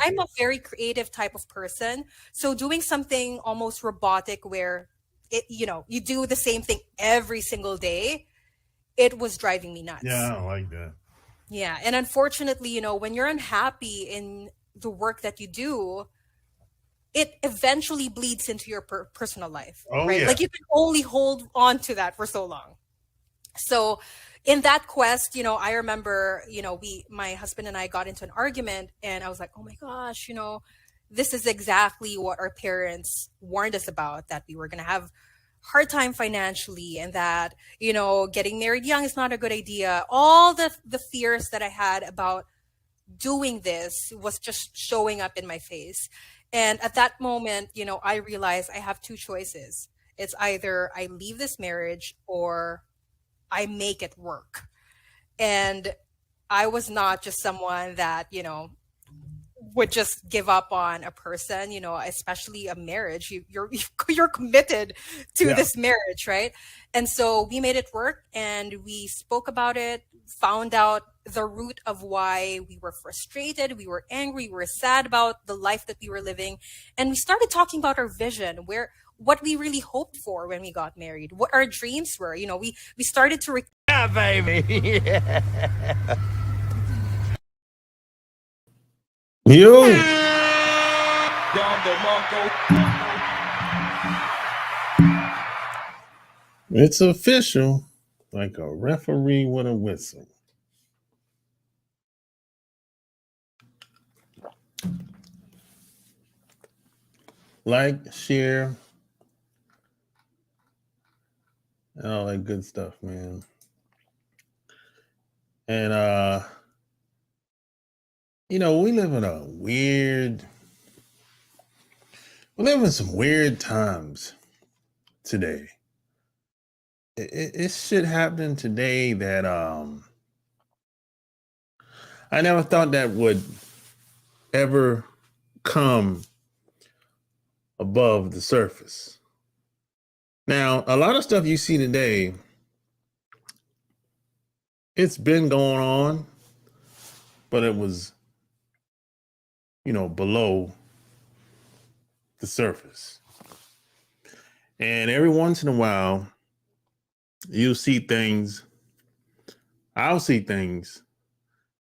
I'm a very creative type of person. So doing something almost robotic where you do the same thing every single day, it was driving me Yeah, I nuts. don't like that. Yeah. And unfortunately, when you're unhappy in the work that you do, it eventually bleeds into your personal life, Oh right? yeah. Like you can only hold on to that for so long. So in that quest, I remember, my husband and I got into an argument, and I was like, oh my gosh, this is exactly what our parents warned us about, that we were going to have hard time financially, and that, getting married young is not a good idea. All the fears that I had about doing this was just showing up in my face. And at that moment, I realized I have two choices. It's either I leave this marriage or I make it work. And I was not just someone that, would just give up on a person, especially a marriage. You're committed to Yeah. this marriage, right? And so we made it work, and we spoke about it, found out the root of why we were frustrated, we were angry, we were sad about the life that we were living, and we started talking about our vision, what we really hoped for when we got married, what our dreams were. We started to Yeah, baby. Yo. It's official, like a referee with a whistle. Like, share, and all that good stuff, man. And we live in some weird times today. It's shit happening today that I never thought that would ever come above the surface. Now, a lot of stuff you see today, it's been going on, but it was, below the surface. And every once in a while, I'll see things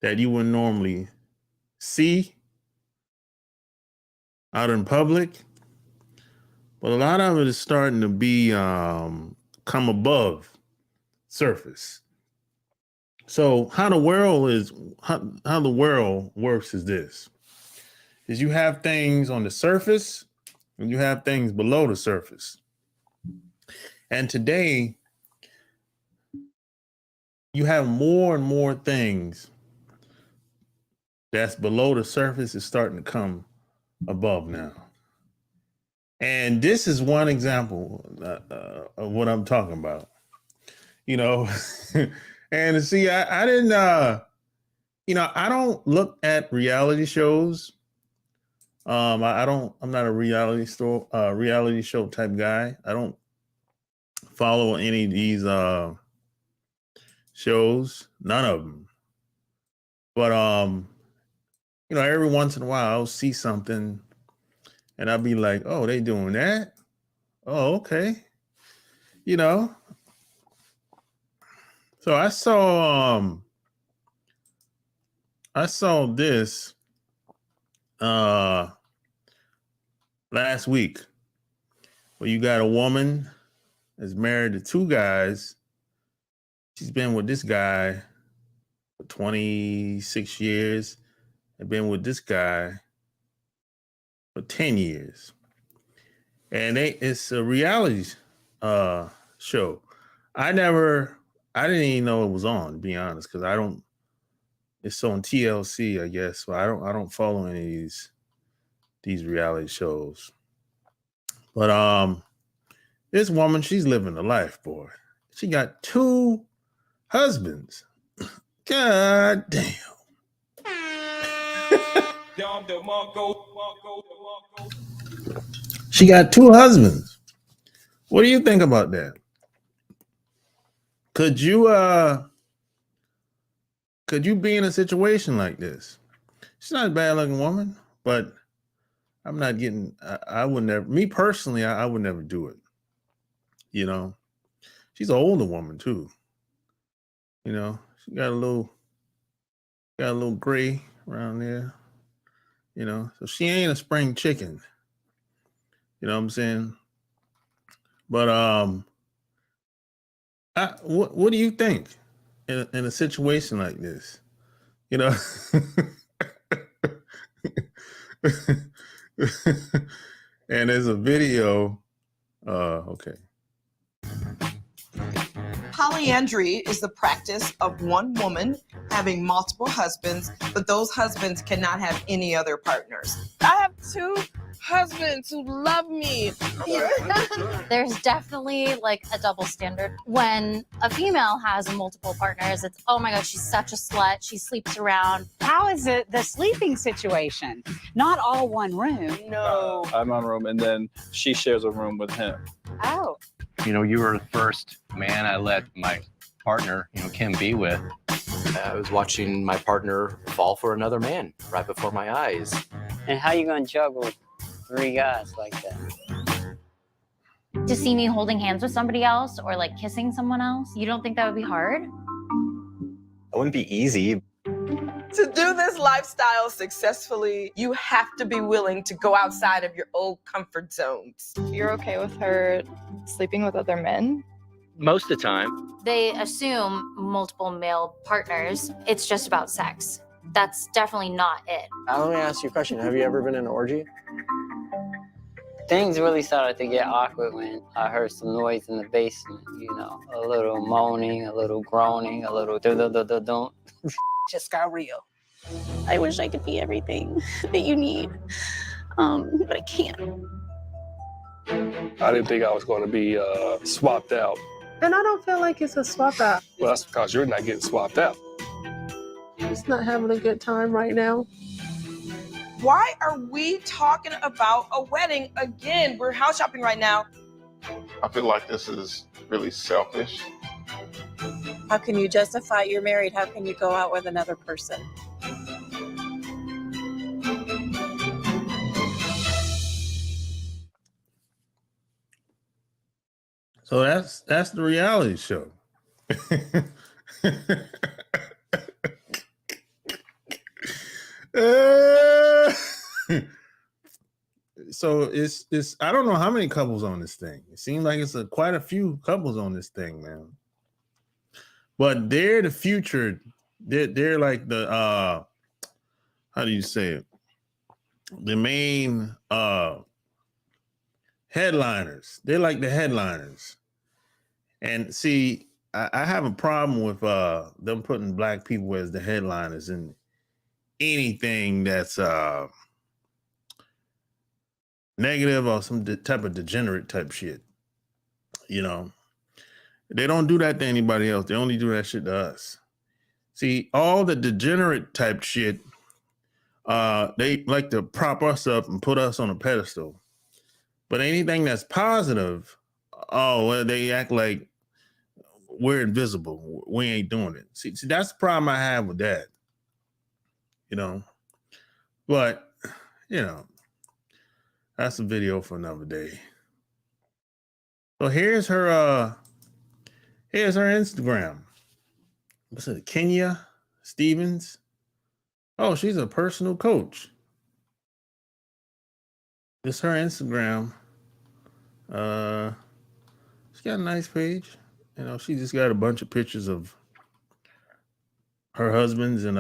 that you wouldn't normally see out in public, but a lot of it is starting to be come above surface. So how the world works is this: is you have things on the surface and you have things below the surface. And today, you have more and more things that's below the surface is starting to come above now. And this is one example of what I'm talking about. And see, I didn't, I don't look at reality shows. I'm not a reality show type guy. I don't follow any of these shows, none of them. But every once in a while I'll see something and I'll be like, oh, they doing that? Oh, okay. So I saw this last week where you got a woman that's married to two guys. She's been with this guy for 26 years and been with this guy for 10 years. And it's a reality show. I didn't even know it was on, to be honest, because it's on TLC, I guess. So I don't follow any of these reality shows. But this woman, she's living the life, boy. She got two husbands. God damn. She got two husbands. What do you think about that? Could you be in a situation like this? She's not a bad looking woman, but I'm not getting. I would never. Me personally, I would never do it. You know, she's an older woman too. You know, she got a little gray around there. You know, so she ain't a spring chicken. You know what I'm saying? But what do you think in a situation like this? You know, and there's a video. Okay. Polyandry is the practice of one woman having multiple husbands, but those husbands cannot have any other partners. I have 2 husbands who love me. There's definitely like a double standard. When a female has multiple partners, it's, oh my God, she's such a slut. She sleeps around. How is it the sleeping situation? Not all one room. No. I'm on room, and then she shares a room with him. Oh. You know, you were the first man I let my partner, Kim, be with. I was watching my partner fall for another man right before my eyes. And how you gonna juggle 3 guys like that? To see me holding hands with somebody else or like kissing someone else, you don't think that would be hard? It wouldn't be easy. To do this lifestyle successfully, you have to be willing to go outside of your old comfort zones. You're okay with her sleeping with other men? Most of the time. They assume multiple male partners. It's just about sex. That's definitely not it. Let me ask you a question. Have you ever been in an orgy? Things really started to get awkward when I heard some noise in the basement, a little moaning, a little groaning, a little don't. Just got real. I wish I could be everything that you need, but I can't. I didn't think I was going to be swapped out. And I don't feel like it's a swap out. Well, that's because you're not getting swapped out. Just not having a good time right now. Why are we talking about a wedding again? We're house shopping right now. I feel like this is really selfish. How can you justify you're married? How can you go out with another person? So that's the reality show. So it's I don't know how many couples on this thing. It seems like it's quite a few couples on this thing, man. But they're the future. They're like the how do you say it? The main headliners. They're like the headliners. And see, I have a problem with them putting black people as the headliners in anything that's negative or some type of degenerate type shit. They don't do that to anybody else. They only do that shit to us. See, all the degenerate type shit, they like to prop us up and put us on a pedestal. But anything that's positive, well, they act like we're invisible. We ain't doing it. See, that's the problem I have with that. But, that's a video for another day. So here's her Instagram. What's it? Kenya Stevens. Oh, she's a personal coach. This is her Instagram. She got a nice page. She just got a bunch of pictures of her husbands and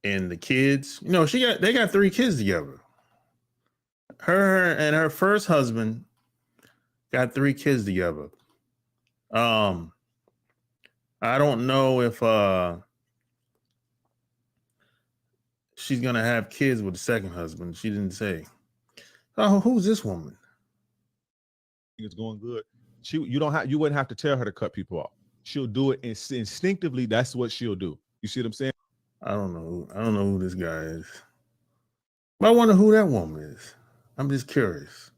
the kids. They got 3 kids together. Her and her first husband got 3 kids together. I don't know if she's gonna have kids with the second husband. She didn't say. Oh, who's this woman? It's going good. You wouldn't have to tell her to cut people off. She'll do it instinctively. That's what she'll do. You see what I'm saying? I don't know who this guy is. But I wonder who that woman is. I'm just curious.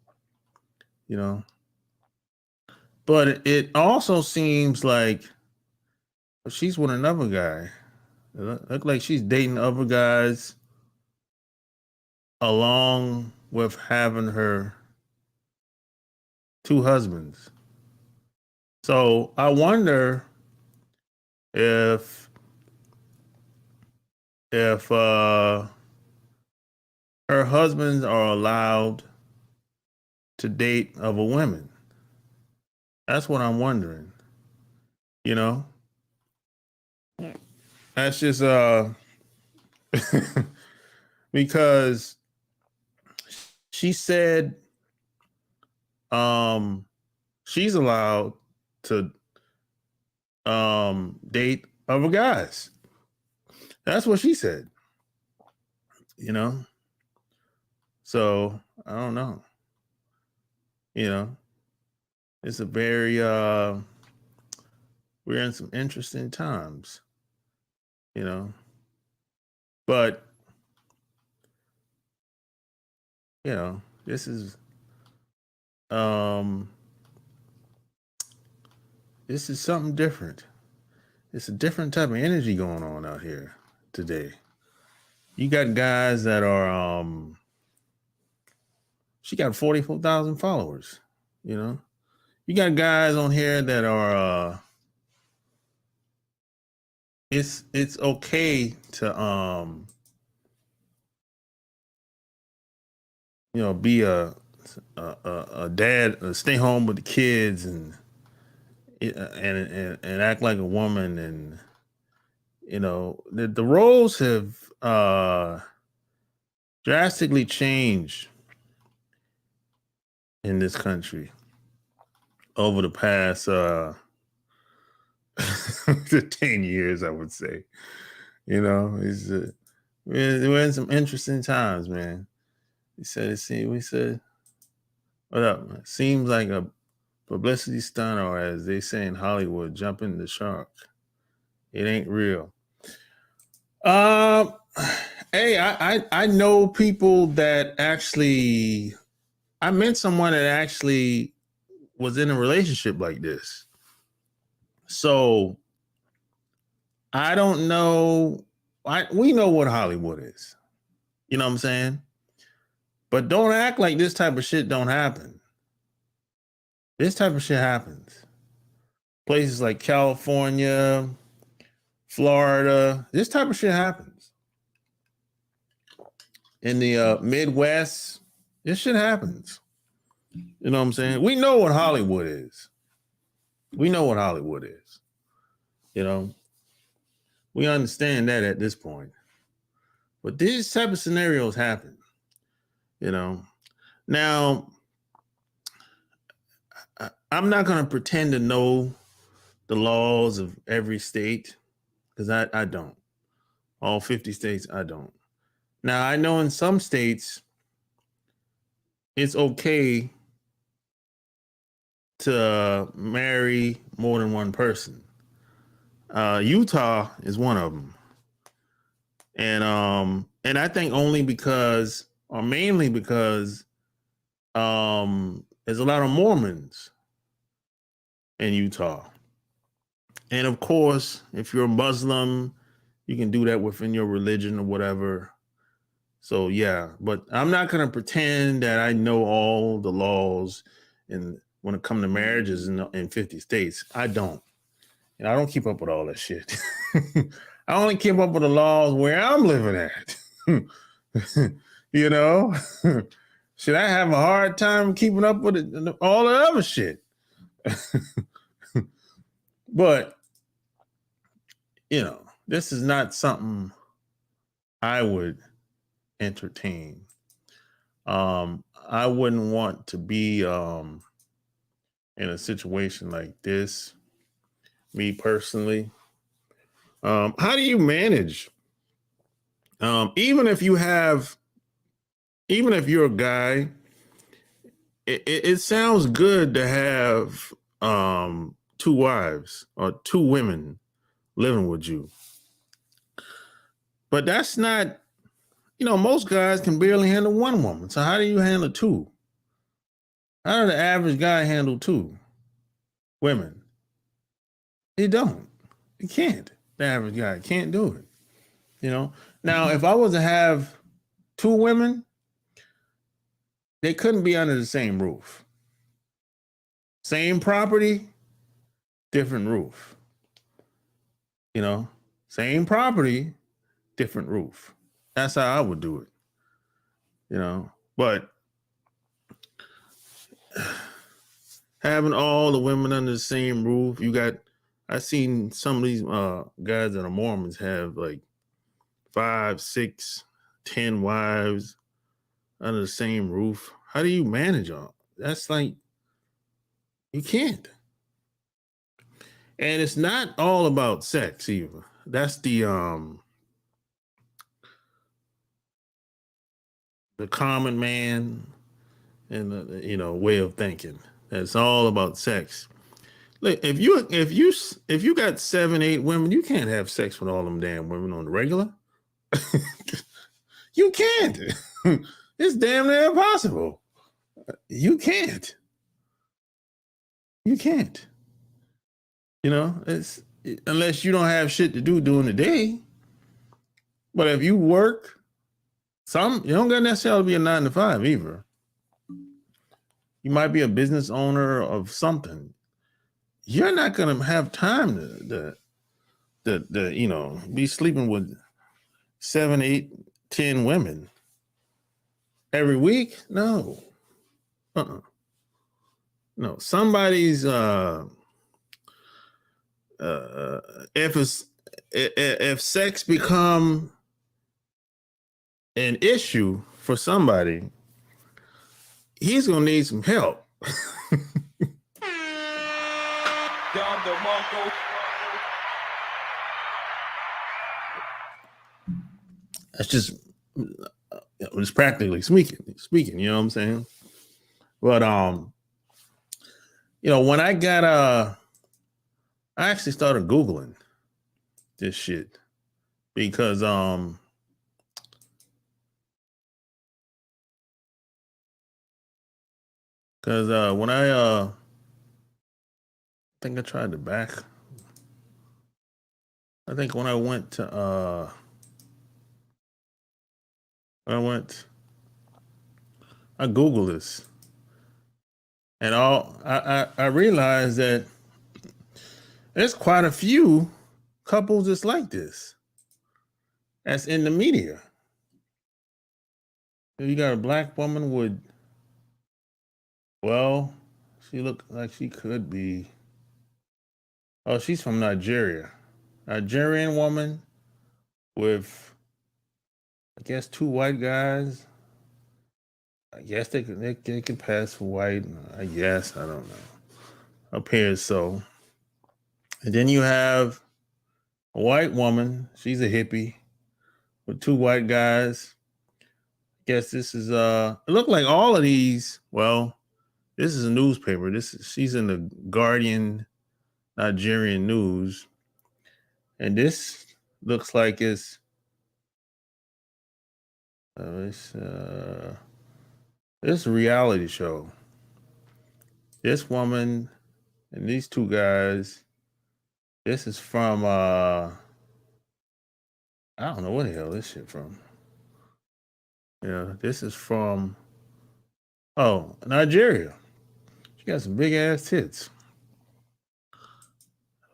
But it also seems like she's with another guy. It look like she's dating other guys along with having her 2 husbands. So I wonder if her husbands are allowed to date other women. That's what I'm wondering. You know? That's just because she said she's allowed to date other guys. That's what she said. You know? So I don't know. You know, it's a very we're in some interesting times, you know. But you know, this is something different. It's a different type of energy going on out here today. You got guys that are she got 44,000 followers, you know. You got guys on here that are it's okay to you know, be a dad, stay home with the kids and act like a woman, and you know, the roles have drastically changed in this country over the past 10 years, I would say. You know, we're in some interesting times, man. We said, what up, man? Seems like a publicity stunt, or as they say in Hollywood, jumping the shark. It ain't real. Hey, I know people that actually, I met someone that actually was in a relationship like this. So I don't know. We know what Hollywood is. You know what I'm saying? But don't act like this type of shit don't happen. This type of shit happens. Places like California, Florida, this type of shit happens. In the Midwest, this shit happens. You know what I'm saying? We know what Hollywood is. We know what Hollywood is. You know, we understand that at this point. But these type of scenarios happen. You know, now I'm not going to pretend to know the laws of every state, because I don't. All 50 states, I don't. Now, I know in some states, it's okay to marry more than one person. Utah is one of them. And I think only because, or mainly because, there's a lot of Mormons in Utah. And of course, if you're a Muslim, you can do that within your religion or whatever. So yeah, but I'm not going to pretend that I know all the laws and when it comes to marriages in 50 states. I don't. And I don't keep up with all that shit. I only keep up with the laws where I'm living at. You know? Should I have a hard time keeping up with all the other shit? But, you know, this is not something I would entertain. I wouldn't want to be in a situation like this, me personally. How do you manage? Even if you're a guy, it sounds good to have 2 wives or 2 women living with you. But that's not, you know, most guys can barely handle 1 woman. So how do you handle 2? How does the average guy handle 2 women? He don't. He can't. The average guy can't do it. You know? Now, if I was to have 2 women, they couldn't be under the same roof. Same property, different roof. You know, same property, different roof. That's how I would do it. You know, but having all the women under the same roof, I've seen some of these guys that are Mormons have like 5, 6, 10 wives under the same roof. How do you manage all? That's like, you can't. And it's not all about sex either. That's the common man and the way of thinking. It's all about sex. Look, if you got 7, 8 women, you can't have sex with all them damn women on the regular. You can't. It's damn near impossible. You can't. You can't. You know, unless you don't have shit to do during the day. But if you work, you don't got necessarily be a 9 to 5 either. You might be a business owner of something. You're not gonna have time to be sleeping with 7, 8, 10 women every week. No. No. Somebody's if sex become an issue for somebody, he's gonna need some help. That's just practically speaking, you know what I'm saying? But when I got I actually started Googling this shit because when I think I tried to back. I think when I went to I Googled this, and I realized that there's quite a few couples just like this. That's in the media. You got a black woman with, well, she looked like she could be. Oh, she's from Nigeria. Nigerian woman with, I guess, 2 white guys. I guess they could pass for white. I guess, I don't know. Appears so. And then you have a white woman. She's a hippie with 2 white guys. Guess this is it looked like all of these. Well, this is a newspaper. She's in the Guardian Nigerian news, and this looks like it's this reality show. This woman and these 2 guys. This is from I don't know where the hell this shit from. Yeah, this is from Nigeria. She got some big ass tits.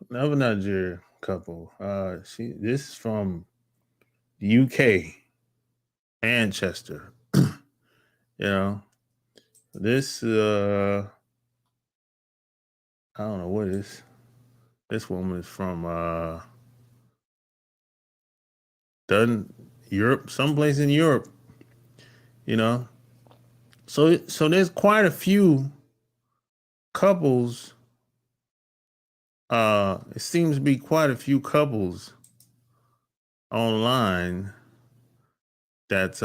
Another Nigerian couple. This is from the UK, Manchester. This I don't know what is. This woman is from Europe, someplace in Europe. So there's quite a few couples. It seems to be quite a few couples online that's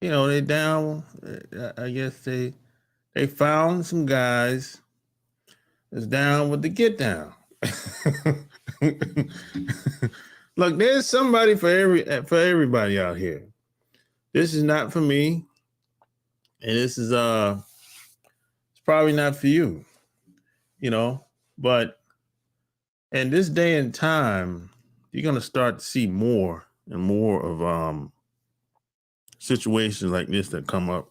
they down. I guess they found some guys that's down with the get down. Look, there's somebody for everybody out here. This is not for me, and this is it's probably not for you, but in this day and time, you're gonna start to see more and more of situations like this that come up.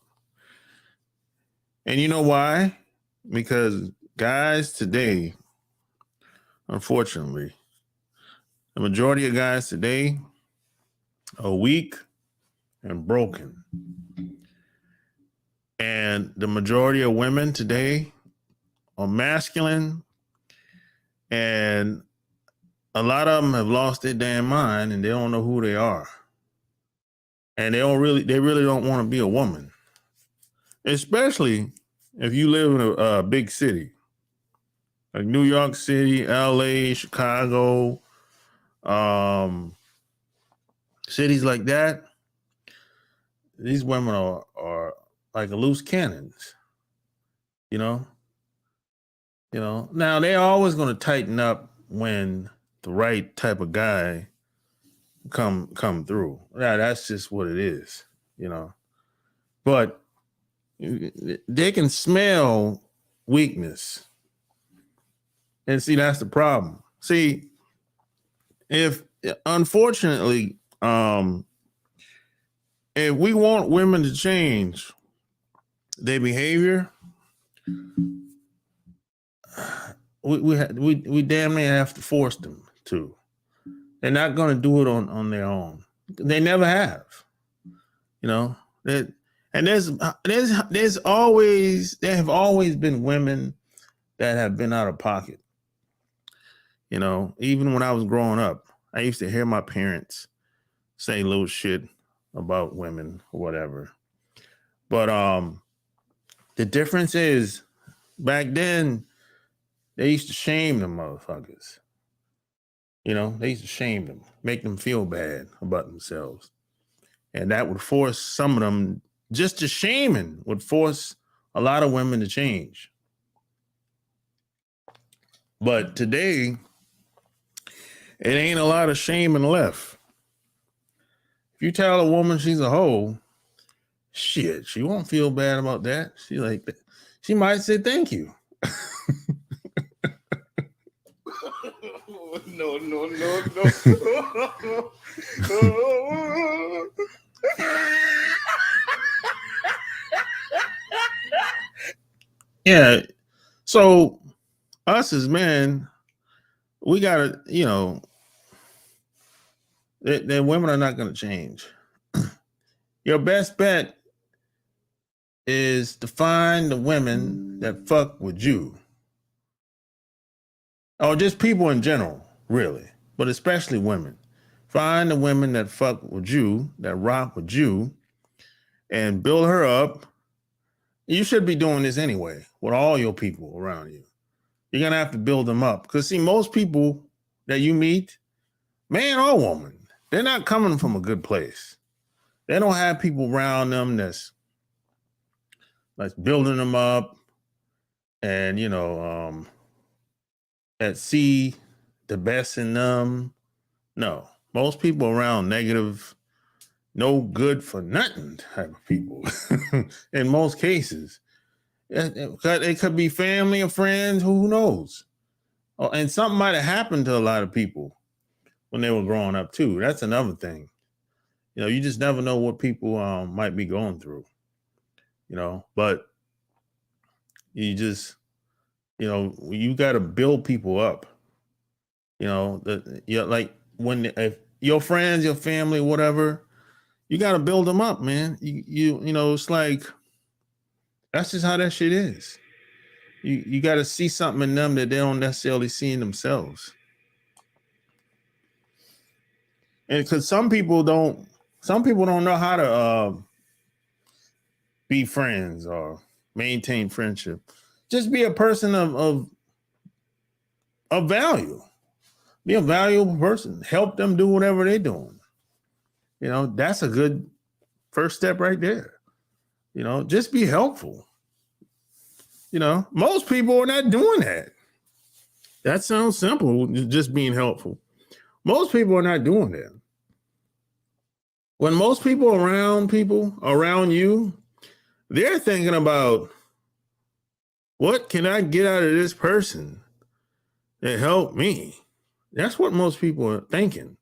And you know why? Because guys today, unfortunately, the majority of guys today are weak and broken. And the majority of women today are masculine, and a lot of them have lost their damn mind and they don't know who they are. And they really don't want to be a woman. Especially if you live in a big city. Like New York City, LA, Chicago, cities like that. These women are like loose cannons, you know? Now they're always going to tighten up when the right type of guy come through. Yeah, that's just what it is, But they can smell weakness. And see, that's the problem. See, unfortunately, if we want women to change their behavior, we damn near have to force them to. They're not going to do it on their own. They never have. And there have always been women that have been out of pocket. Even when I was growing up, I used to hear my parents say little shit about women or whatever. But the difference is back then they used to shame them motherfuckers. They used to shame them, make them feel bad about themselves. And that would force some of them, just the shaming would force a lot of women to change. But today, it ain't a lot of shaming left. If you tell a woman she's a hoe, shit, she won't feel bad about that. She might say thank you. No. Yeah. So us as men, we gotta, the women are not gonna change. Your best bet is to find the women that fuck with you. Or just people in general, really, but especially women. Find the women that fuck with you, that rock with you, and build her up. You should be doing this anyway with all your people around you. You're going to have to build them up. Because, see, most people that you meet, man or woman, they're not coming from a good place. They don't have people around them that's building them up and, that see the best in them. No, most people around negative, no good for nothing type of people in most cases. It could be family or friends, who knows? Oh, and something might have happened to a lot of people when they were growing up too. That's another thing. You just never know what people might be going through, but you just, you got to build people up, like if your friends, your family, whatever, you got to build them up, man. It's like, that's just how that shit is. You got to see something in them that they don't necessarily see in themselves. And because some people don't know how to be friends or maintain friendship. Just be a person of value. Be a valuable person. Help them do whatever they're doing. That's a good first step right there. Just be helpful. Most people are not doing that. That sounds simple, just being helpful. Most people are not doing that. When most people around you, they're thinking about, what can I get out of this person that helped me? That's what most people are thinking.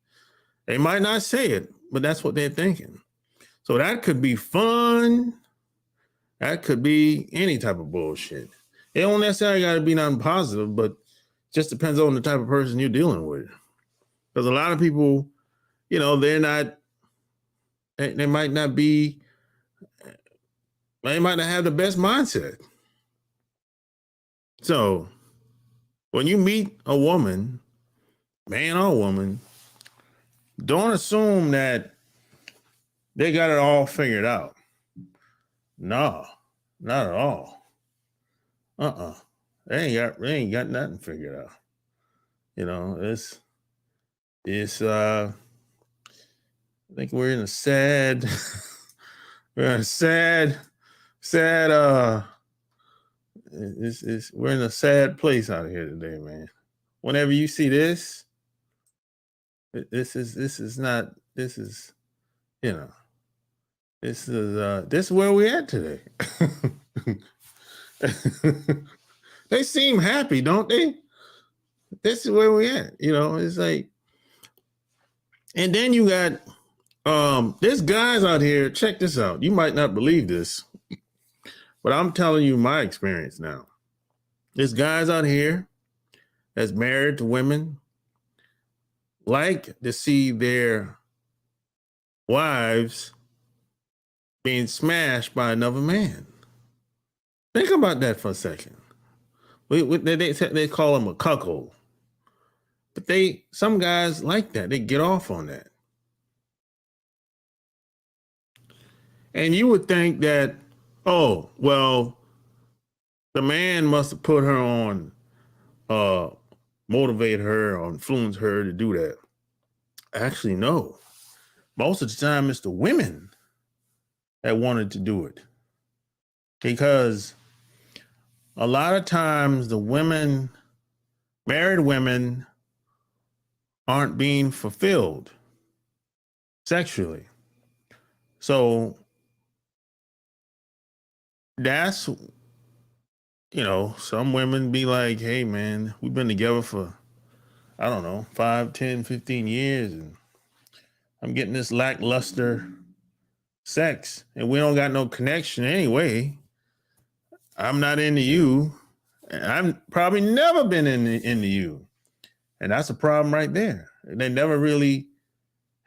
They might not say it, but that's what they're thinking. So that could be fun. That could be any type of bullshit. It don't necessarily got to be nothing positive, but just depends on the type of person you're dealing with. Because a lot of people, you know, they might not have the best mindset. So when you meet a woman, man or woman, don't assume that they got it all figured out. No, not at all. They ain't got nothing figured out. You know, I think we're in a sad we're in a sad we're in a sad place out here today, man. Whenever you see this is where we're at today. They seem happy, don't they? This is where we're at. You know, it's like, and then you got there's guys out here, check this out. You might not believe this, but I'm telling you my experience now. There's guys out here that's married to women, like to see their wives being smashed by another man. Think about that for a second. They call them a cuckold. But some guys like that. They get off on that. And you would think that, oh, well, the man must have put her on, motivate her or influence her to do that. Actually, no. Most of the time, it's the women that wanted to do it. Because a lot of times the women, married women, aren't being fulfilled sexually. So that's, you know, some women be like, hey, man, we've been together for, I don't know, 5, 10, 15 years, and I'm getting this lackluster sex, and we don't got no connection anyway. I'm not into you. I've probably never been into you. And that's a problem right there. They never really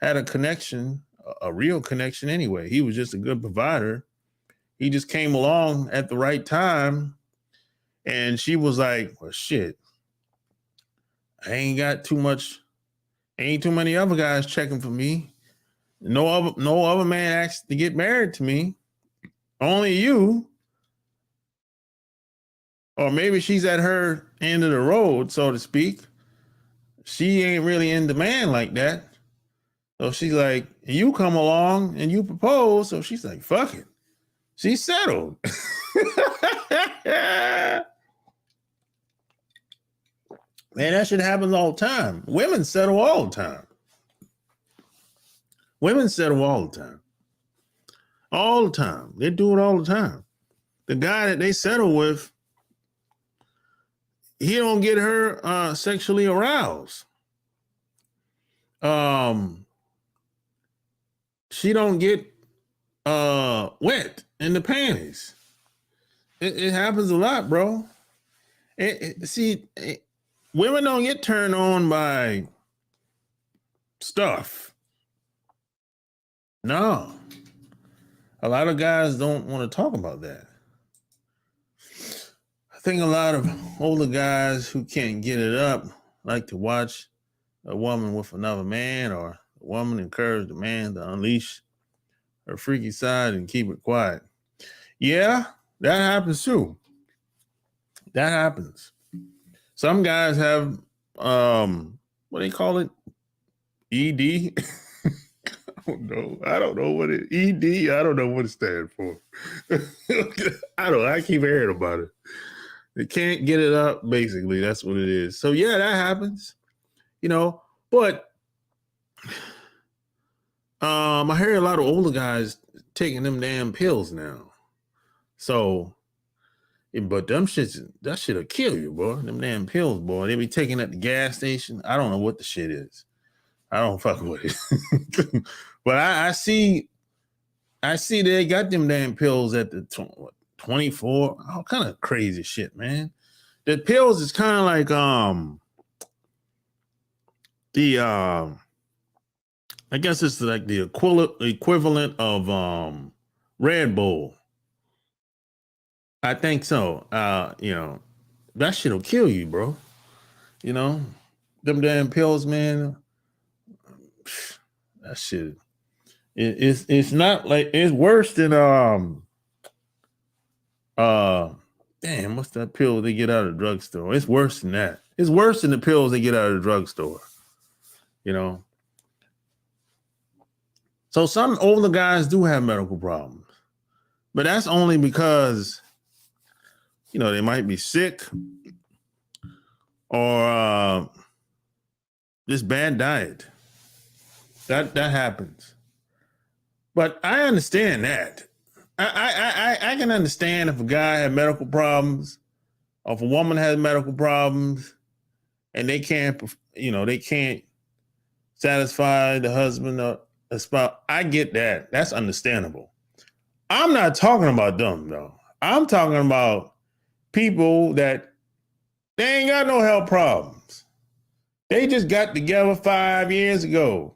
had a connection, a real connection anyway. He was just a good provider. He just came along at the right time. And she was like, well, shit, ain't too many other guys checking for me. No other man asked to get married to me. Only you. Or maybe she's at her end of the road, so to speak. She ain't really in demand like that. So she's like, you come along and you propose. So she's like, fuck it. She's settled. Man, that shit happens all the time. Women settle all the time. Women settle all the time. All the time. They do it all the time. The guy that they settle with, he don't get her sexually aroused. She don't get wet in the panties. It happens a lot, bro. Women don't get turned on by stuff. No. A lot of guys don't want to talk about that. I think a lot of older guys who can't get it up like to watch a woman with another man, or a woman encourage the man to unleash her freaky side and keep it quiet. Yeah, that happens too. That happens. Some guys have, what do they call it? ED? I don't know what it, ED, I don't know what it stands for. I keep hearing about it. They can't get it up, basically. That's what it is. So yeah, that happens. You know, but I hear a lot of older guys taking them damn pills now. So, but that shit'll kill you, boy. Them damn pills, boy. They be taking at the gas station. I don't know what the shit is. I don't fuck with it. But I see I see they got them damn pills at the 24. All kind of crazy shit, man. The pills is kind of like I guess it's like the equivalent of Red Bull. I think so. You know, that shit'll kill you, bro. You know, them damn pills, man. That shit. It's not like it's worse than damn, what's that pill they get out of the drugstore? It's worse than that. It's worse than the pills they get out of the drugstore. You know. So some older guys do have medical problems, but that's only because, you know, they might be sick or just bad diet. That happens. But I understand that. I can understand if a guy had medical problems, or if a woman has medical problems, and they can't satisfy the husband or the spouse. I get that. That's understandable. I'm not talking about them though. I'm talking about people that they ain't got no health problems. They just got together 5 years ago,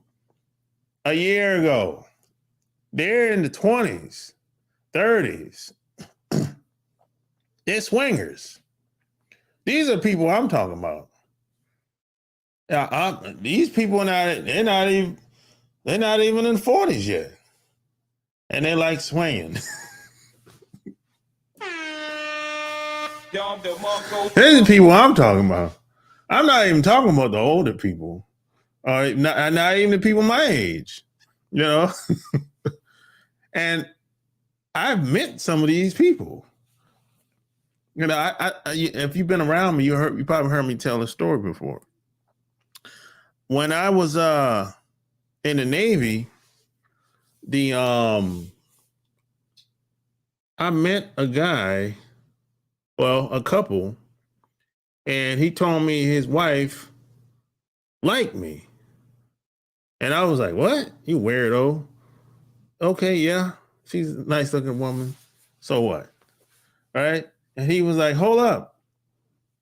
a year ago. They're in the 20s, 30s. They're swingers. These are people I'm talking about. These people they're not even in the 40s yet. And they like swinging. These are people I'm talking about. I'm not even talking about the older people. Not even the people my age. You know? And I've met some of these people. You know, if you've been around me, you probably heard me tell a story before. When I was in the Navy, I met a guy, well, a couple, and he told me his wife liked me. And I was like, what? You weirdo. Okay, yeah, she's a nice looking woman. So what? All right. And he was like, hold up.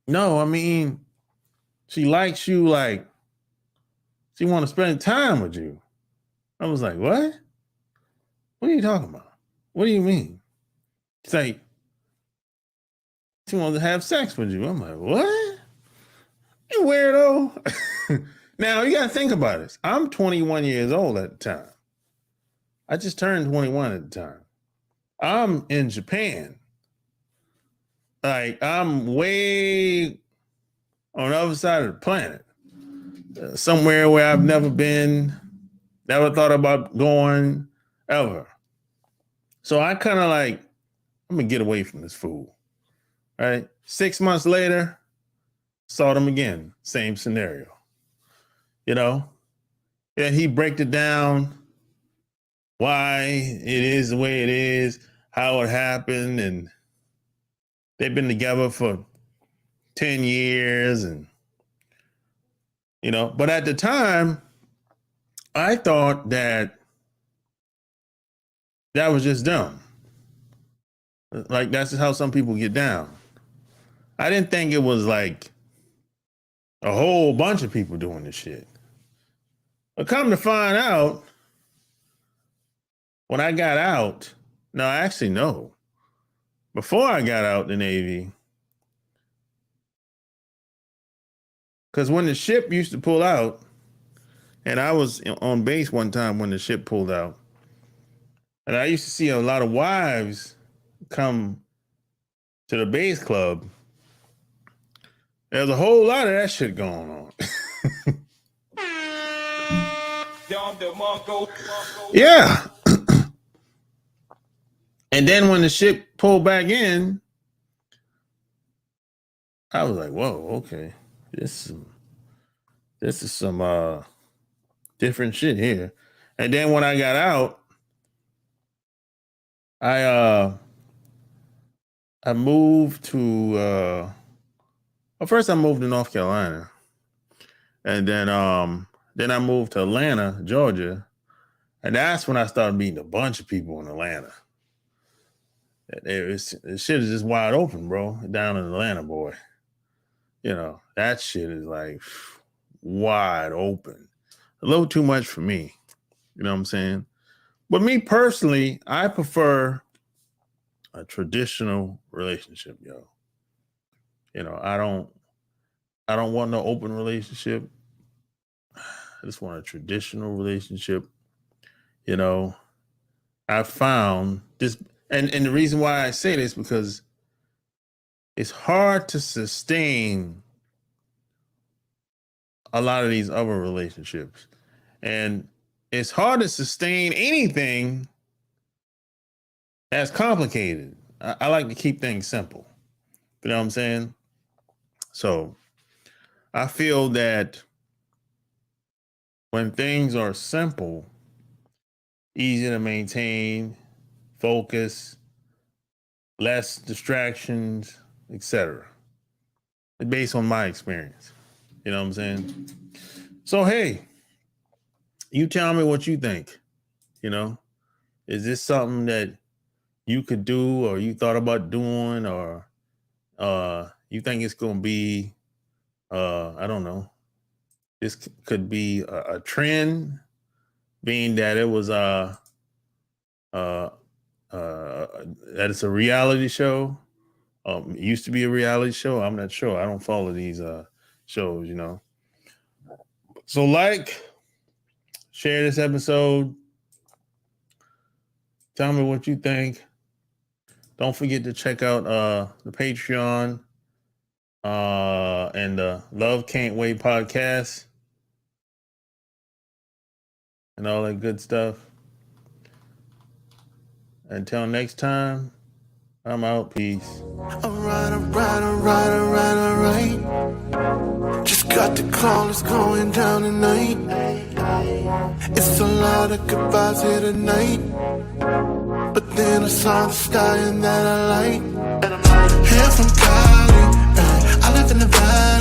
No, I mean, she likes you, like, she want to spend time with you. I was like, what? What are you talking about? What do you mean? It's like, she wants to have sex with you. I'm like, what? You weirdo. Now, you got to think about this. I'm 21 years old at the time. I just turned 21 at the time. I'm in Japan. Like, I'm way on the other side of the planet. Somewhere where I've never been, never thought about going, ever. So I kind of like, I'm going to get away from this fool. All right. 6 months later, saw them again. Same scenario. You know? And he break it down, why it is the way it is, how it happened, and they've been together for 10 years, and you know, but at the time, I thought that was just dumb. Like, that's how some people get down. I didn't think it was like a whole bunch of people doing this shit. But come to find out, when I got out, no, actually, no. Before I got out the Navy, because when the ship used to pull out, and I was on base one time when the ship pulled out, and I used to see a lot of wives come to the base club. There's a whole lot of that shit going on. Yeah. And then when the ship pulled back in, I was like, whoa, okay. This is some different shit here. And then when I got out, I moved to well, first I moved to North Carolina. And then I moved to Atlanta, Georgia. And that's when I started meeting a bunch of people in Atlanta. The shit is just wide open, bro. Down in Atlanta, boy. You know, that shit is like wide open. A little too much for me. You know what I'm saying? But me personally, I prefer a traditional relationship, yo. You know, I don't want no open relationship. I just want a traditional relationship. You know, I found this, and the reason why I say this because it's hard to sustain a lot of these other relationships. And it's hard to sustain anything that's complicated. I like to keep things simple. You know what I'm saying? So I feel that when things are simple, easy to maintain, focus, less distractions, etc. Based on my experience. You know what I'm saying? So, hey, you tell me what you think. You know, is this something that you could do or you thought about doing or you think it's going to be, I don't know, this could be a trend being that it was that it's a reality show. It used to be a reality show. I'm not sure. I don't follow these shows, you know. So share this episode. Tell me what you think. Don't forget to check out the Patreon and the Love Can't Wait podcast and all that good stuff. Until next time, I'm out. Peace. Alright. Just got the call, it's going down tonight. It's a lot of goodbyes here tonight. But then I saw the sky and that I like. Here from Cali, I live in the valley.